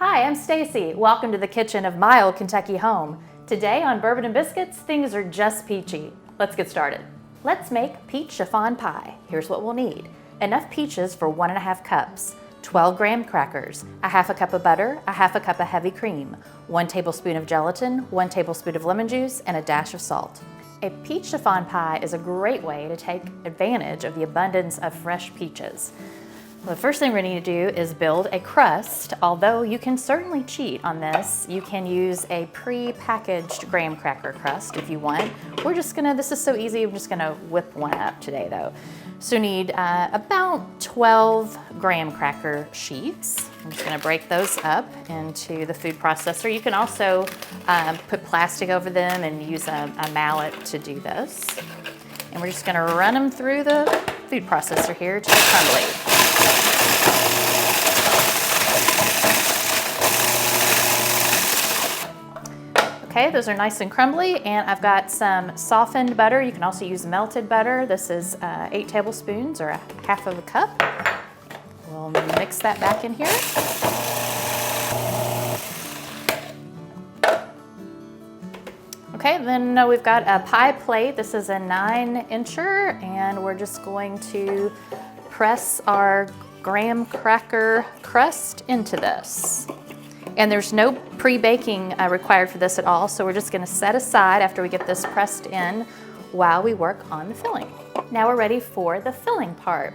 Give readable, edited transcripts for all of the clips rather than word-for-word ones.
Hi, I'm Stacy. Welcome to the kitchen of my old Kentucky home. Today on Bourbon and Biscuits, things are just peachy. Let's get started. Let's make peach chiffon pie. Here's what we'll need. Enough peaches for 1.5 cups, 12 graham crackers, a half a cup of butter, a half a cup of heavy cream, 1 tablespoon of gelatin, 1 tablespoon of lemon juice, and a dash of salt. A peach chiffon pie is a great way to take advantage of the abundance of fresh peaches. The first thing we're going to need to do is build a crust, although you can certainly cheat on this. You can use a pre-packaged graham cracker crust if you want. This is so easy, I'm just gonna whip one up today though. So you need about 12 graham cracker sheets. I'm just gonna break those up into the food processor. You can also put plastic over them and use a mallet to do this. And we're just gonna run them through the food processor here to the crumbly. Okay, those are nice and crumbly, and I've got some softened butter. You can also use melted butter. This is 8 tablespoons or a half of a cup. We'll mix that back in here. Okay, then we've got a pie plate. This is a 9-incher, and we're just going to press our graham cracker crust into this. And there's no pre-baking required for this at all, so we're just gonna set aside after we get this pressed in while we work on the filling. Now we're ready for the filling part.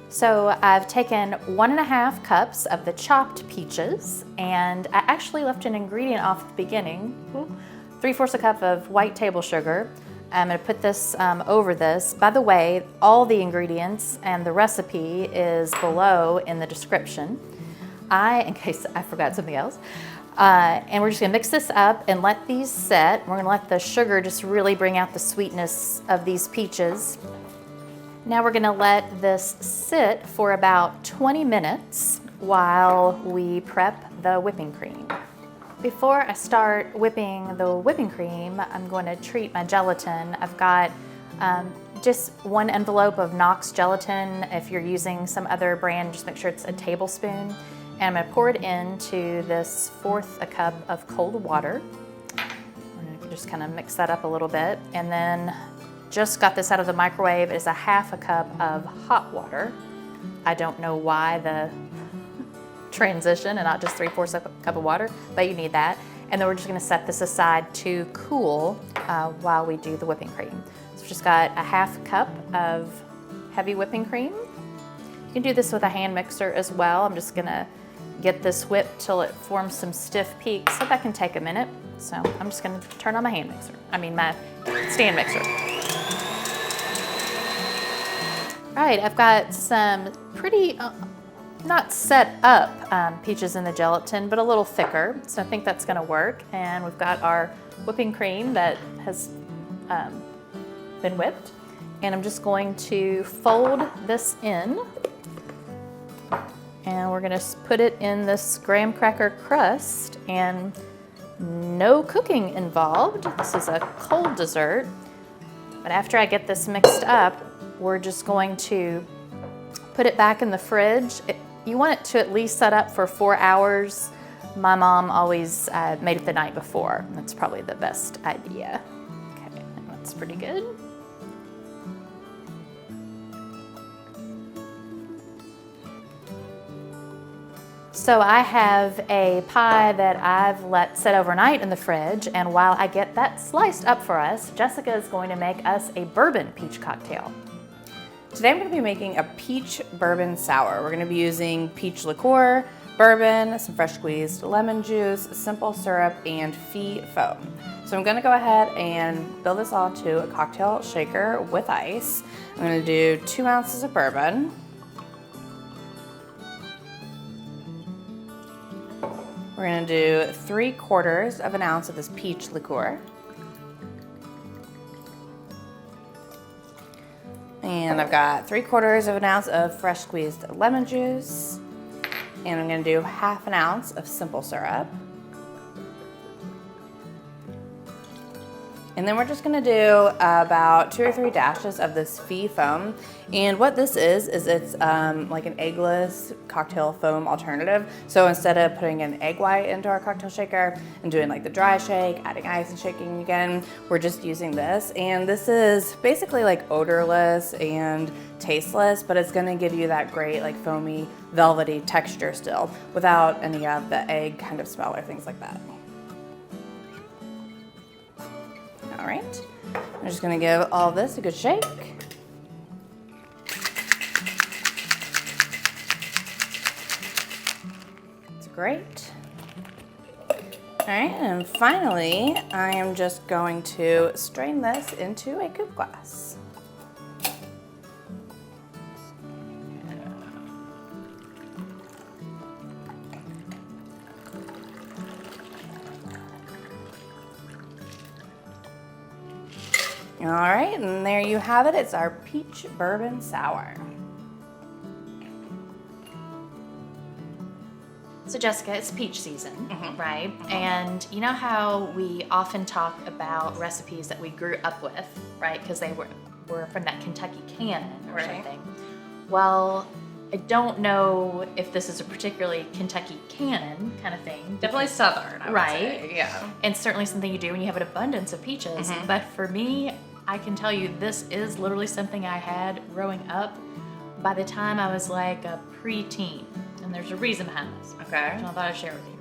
So I've taken 1.5 cups of the chopped peaches, and I actually left an ingredient off at the beginning, 3/4 cup of white table sugar. I'm gonna put this over this. By the way, all the ingredients and the recipe is below in the description. In case I forgot something else. And we're just gonna mix this up and let these set. We're gonna let the sugar just really bring out the sweetness of these peaches. Now we're gonna let this sit for about 20 minutes while we prep the whipping cream. Before I start whipping the whipping cream, I'm going to treat my gelatin. I've got just 1 envelope of Knox gelatin. If you're using some other brand, just make sure it's a tablespoon. And I'm gonna pour it into this 1/4 cup of cold water. I'm gonna just kind of mix that up a little bit. And then just got this out of the microwave is a half a cup of hot water. I don't know why the transition and not just 3/4 cup of water, but you need that. And then we're just gonna set this aside to cool while we do the whipping cream. So we've just got a half cup of heavy whipping cream. You can do this with a hand mixer as well. I'm just gonna get this whipped till it forms some stiff peaks, so that can take a minute. So I'm just gonna turn on my my stand mixer. All right, I've got some pretty, not set up peaches in the gelatin, but a little thicker. So I think that's gonna work. And we've got our whipping cream that has been whipped. And I'm just going to fold this in. And we're gonna put it in this graham cracker crust, and no cooking involved. This is a cold dessert. But after I get this mixed up, we're just going to put it back in the fridge. You want it to at least set up for 4 hours. My mom always made it the night before. That's probably the best idea. Okay, that's pretty good. So I have a pie that I've let sit overnight in the fridge, and while I get that sliced up for us, Jessica is going to make us a bourbon peach cocktail. Today I'm going to be making a peach bourbon sour. We're going to be using peach liqueur, bourbon, some fresh squeezed lemon juice, simple syrup, and fee foam. So I'm going to go ahead and build this all to a cocktail shaker with ice. I'm going to do 2 ounces of bourbon. We're gonna do 3/4 of an ounce of this peach liqueur. And I've got 3/4 of an ounce of fresh squeezed lemon juice. And I'm gonna do 1/2 ounce of simple syrup. And then we're just gonna do about 2 or 3 dashes of this fee foam. And what this is it's like an eggless cocktail foam alternative. So instead of putting an egg white into our cocktail shaker and doing like the dry shake, adding ice and shaking again, we're just using this. And this is basically like odorless and tasteless, but it's gonna give you that great like foamy, velvety texture still without any of the egg kind of smell or things like that. All right, I'm just gonna give all this a good shake. It's great. All right, and finally, I am just going to strain this into a coupe glass. All right, and there you have it. It's our peach bourbon sour. So Jessica, it's peach season, right? And you know how we often talk about recipes that we grew up with, right? Because they were from that Kentucky canon or something. Well, I don't know if this is a particularly Kentucky canon kind of thing. Definitely Southern, I would say. Yeah. And certainly something you do when you have an abundance of peaches. But for me, I can tell you this is literally something I had growing up by the time I was like a preteen. And there's a reason behind this. Okay. So I thought I'd share with you.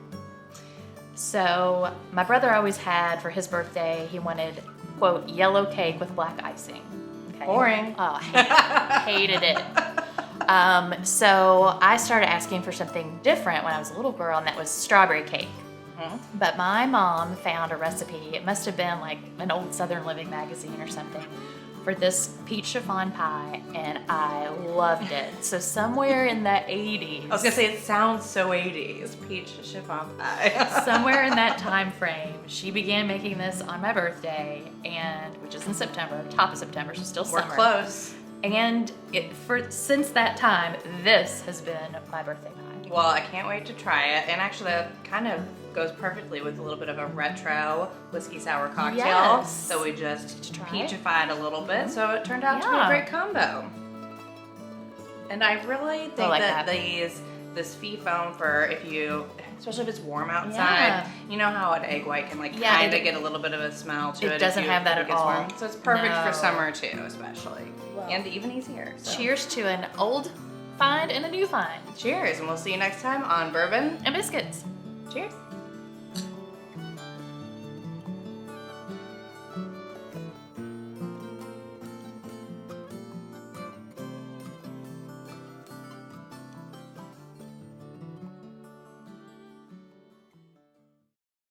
So my brother always had, for his birthday, he wanted, quote, yellow cake with black icing. Okay. Boring. Oh, hated it. So I started asking for something different when I was a little girl, and that was strawberry cake. But my mom found a recipe, it must have been like an old Southern Living magazine or something, for this peach chiffon pie, and I loved it. So somewhere in the 80s. I was gonna say, it sounds so 80s, peach chiffon pie. Somewhere in that time frame, she began making this on my birthday, and which is in September, top of September, so still summer. We're close. And since that time, this has been my birthday pie. Well, I can't wait to try it. And actually, that kind of goes perfectly with a little bit of a retro whiskey sour cocktail. Yes. So we just Try peachified a little bit. So it turned out to be a great combo. And I really think that this fee foam for especially if it's warm outside, you know how an egg white can kind of get a little bit of a smell to it. It doesn't have that at all. Warm. So it's perfect for summer too, especially. Well, and even easier. So. Cheers to an old find and a new find. Cheers, and we'll see you next time on Bourbon and Biscuits. Cheers.